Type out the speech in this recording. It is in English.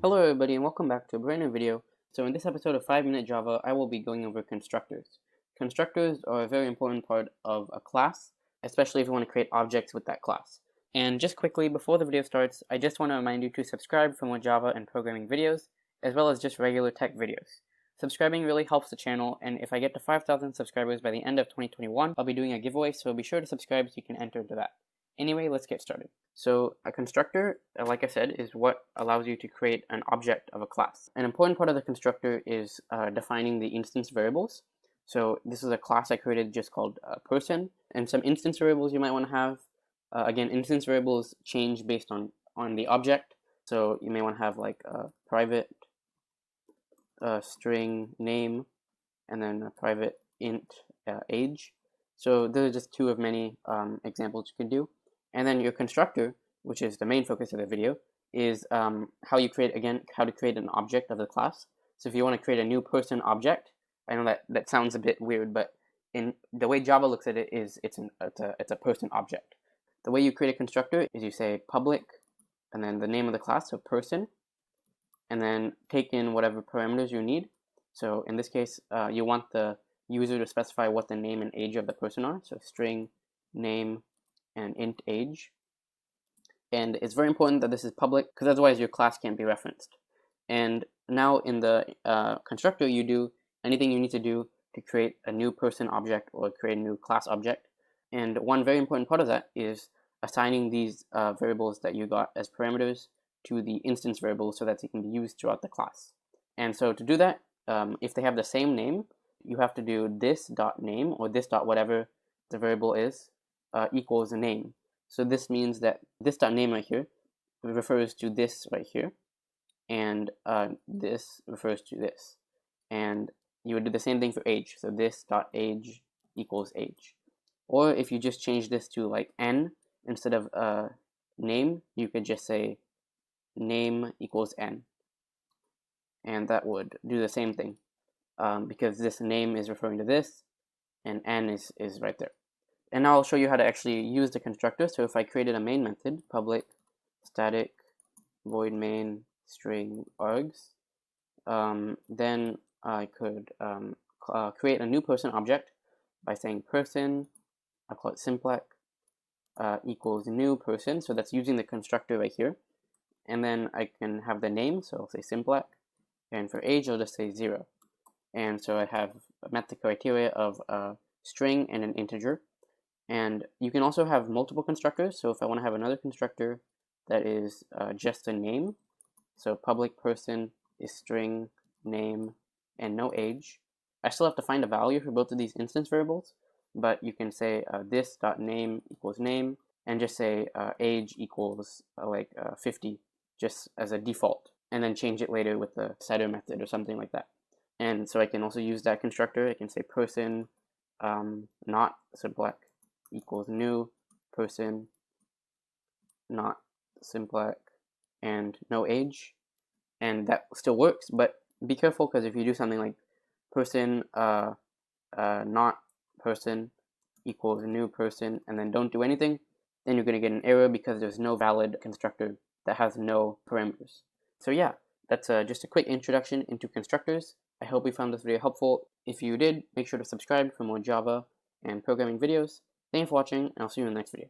Hello everybody and welcome back to a brand new video. So in this episode of 5-Minute Java, I will be going over constructors. Constructors are a very important part of a class, especially if you want to create objects with that class. And just quickly, before the video starts, I just want to remind you to subscribe for more Java and programming videos, as well as just regular tech videos. Subscribing really helps the channel, and if I get to 5,000 subscribers by the end of 2021, I'll be doing a giveaway, so be sure to subscribe so you can enter into that. Anyway, let's get started. So a constructor, like I said, is what allows you to create an object of a class. An important part of the constructor is defining the instance variables. So this is a class I created just called person, and some instance variables you might want to have. Again, instance variables change based on the object. So you may want to have like a private string name, and then a private int age. So those are just two of many examples you can do. And then your constructor, which is the main focus of the video, is how to create an object of the class. So if you want to create a new person object, I know that sounds a bit weird, but in the way Java looks at it is it's a person object. The way you create a constructor is you say public, and then the name of the class, so person, and then take in whatever parameters you need. So in this case, you want the user to specify what the name and age of the person are. So string name and int age. And it's very important that this is public, because otherwise your class can't be referenced. And now in the constructor, you do anything you need to do to create a new person object or create a new class object. And one very important part of that is assigning these variables that you got as parameters to the instance variables so that they can be used throughout the class. And so to do that, if they have the same name, you have to do this.name or this.whatever the variable is equals a name. So this means that this.name right here refers to this right here, and this refers to this. And you would do the same thing for age. So this.age equals age. Or if you just change this to like n instead of name, you could just say name equals n. And that would do the same thing because this name is referring to this, and n is right there. And now I'll show you how to actually use the constructor. So if I created a main method, public static void main string args, then I could create a new person object by saying person, I'll call it Simplech, equals new person. So that's using the constructor right here. And then I can have the name, so I'll say Simplech, and for age I'll just say 0. And so I have met the criteria of a string and an integer. And you can also have multiple constructors. So if I want to have another constructor that is just a name, so public person is string name and no age, I still have to find a value for both of these instance variables, but you can say this.name equals name and just say age equals 50 just as a default, and then change it later with the setter method or something like that. And so I can also use that constructor. I can say person not Simplech equals new person not Simplech and no age, and that still works. But be careful, because if you do something like person not person equals new person and then don't do anything, then you're going to get an error because there's no valid constructor that has no parameters. So yeah, that's just a quick introduction into constructors. I hope you found this video helpful. If you did, make sure to subscribe for more Java and programming videos. Thank you for watching, and I'll see you in the next video.